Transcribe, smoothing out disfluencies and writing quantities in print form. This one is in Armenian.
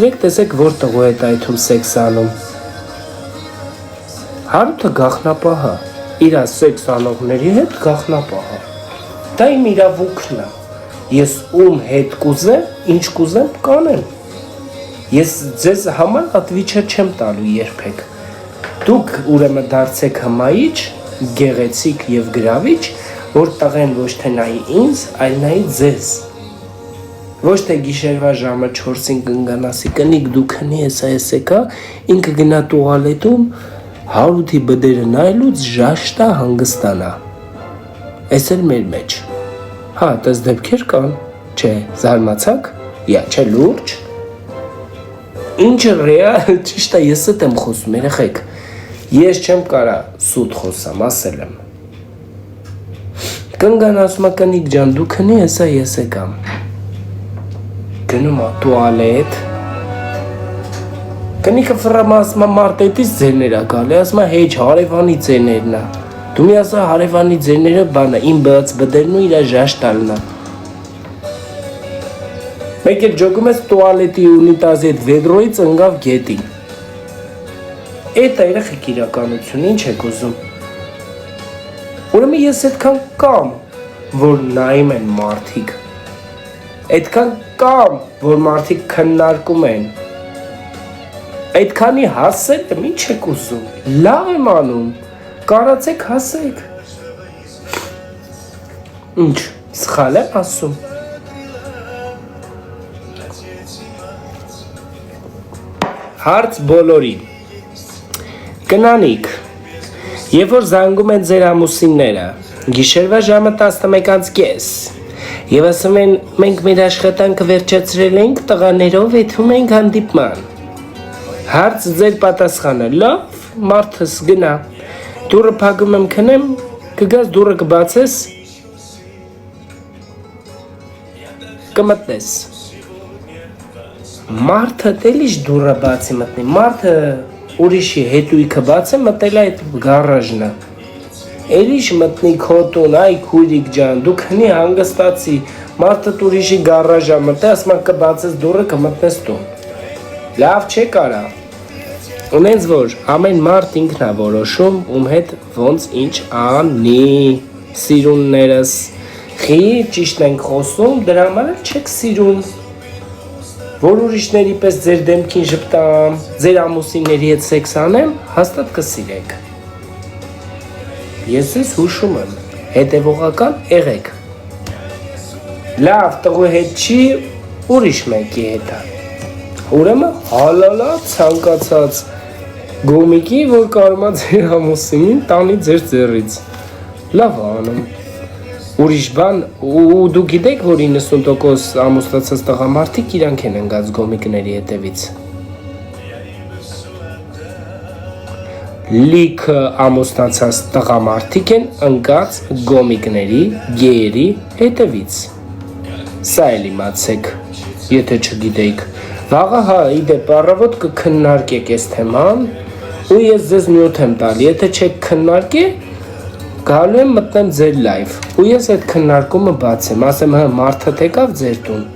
Եք տեսեք որ տղու հետ այդում սեքս անում։ Հարութը գախնապահա, իրա սեքս անողների հետ գախնապահա։ Դա իմ իրավունքն է։ Ես ում հետ կուզեմ, ինչ կուզեմ կանեմ։ Ես ձեզ համար ատվիչը չեմ տալու երբեք։ Դուք ուրեմն դարձեք հմայիչ, գեղեցիկ եւ գրավիչ, որ տղեն ոչ թե նայի ինձ, այլ նայի ձեզ։ Ոչ թե գիշերվա ժամը 4-ին կընկանասի կնիկ դու քնի եսա, ինքը գնա տուալետում Հարութի բդերը նայելուց ժաշտա հանգստանա։ Էս էլ մեր մեջ։ Հա, տես դեպքեր կան, չէ, զարմացաք, չէ լուրջ։ Ինչը ռեալ, ճիշտ է, ես եմ խոսում, երեխեք։ Ես չեմ կարա սուտ խոսամ, ասել եմ։ Կնգան ասում է կնիկ ջան, դու քնի եսա ես եկամ։ Գնում է տուալետ։ Կնիկը ֆրամա ասում է մարտետից ձերներ է գալի, ասում է հեչ հարևանի ձերներն է։ Դու մի ասա հարևանի ձերները բան է, իմ բաց բդերն ու իրա ժաշտալն է։ Մեկ էլ ջոգում ես տուալետի ունիտազի հետ վեդրոից ընկավ գետի։ Էդ է երեխեք իրականություն, ինչ եք ուզում։ Ուրեմն ես այդքան կամ, որ նայում են մարդիկ։ Այդքան կամ, որ մարդիկ քննարկում են։ Այդքանի հասել եմ, ինչ եք ուզում։ Լավ եմ անում, կարացեք հասեք։ Ինչ, սխալ եմ ասում։ Հարց բոլորին։ Կնանիք, երբ որ զանգում են ձեր ամուսինները, գիշերվա ժամը 11:30 Եվ ասում են, մենք մեր աշխատանքը վերջացրել ենք, տղաներով եթում ենք հանդիպման։ Հարց ձեր պատասխանը, լավ, մարդս գնա, դուրը փակում եմ քնեմ, կգաս դուրը կբացես, կմտնես։ Մարդը տելիշ դուրը բացի մտնի, մարդը ուրիշի հետույքը բացը մտել այդ գարաժնը։ Էլիշ մտնի քոտուն, այ քույրիկ ջան, դու քնի հանգստացի, մարդը ուրիշի գարաժա մտե, ասում կբացես դուրը կմտնես տուն։ Լավ չէ կարա։ Ունենց որ ամեն մարդ ինքն է որոշում, ում հետ ոնց ինչ անի, սիրուններս, խի ճիշտ ենք խոսում, դրա համար էլ չեք սիրուն, որ ուրիշների պես ձեր դեմքին ժպտամ, ձեր ամուսինների հետ սեքս անեմ, հաստատ կսիրեք։ Ես ես հուշում եմ, հետևողական եղեք։ Լավ տղու հետ չի, ուրիշ մեկի հետ է։ Ուրեմն հալալա ցանկացած գոմիկի, որ կարում է ձեր ամուսինին տանի ձեր ձեռից։ Լավ անում։ Ուրիշ բան, ու դու գիտեք, որ 90% ամուսնացած տղամարդիկ իրանք են ընկած գոմիկների հետևից։ Լիքը ամուսնացած տղամարդիկ են ընկած գոմիկների, գեերի հետևից։ Սա էլ իմացեք, եթե չգիտեիք։ Վաղը հա, իդեպ առավոտ կքննարկեք այս թեման, ու ես ձեզ նյութ եմ տալի, եթե չեք քննարկի, գալու եմ մտնեմ ձեր լայվ, ու ես այդ քննարկումը բացեմ, ասեմ հա մարդը եկավ ձեր տուն,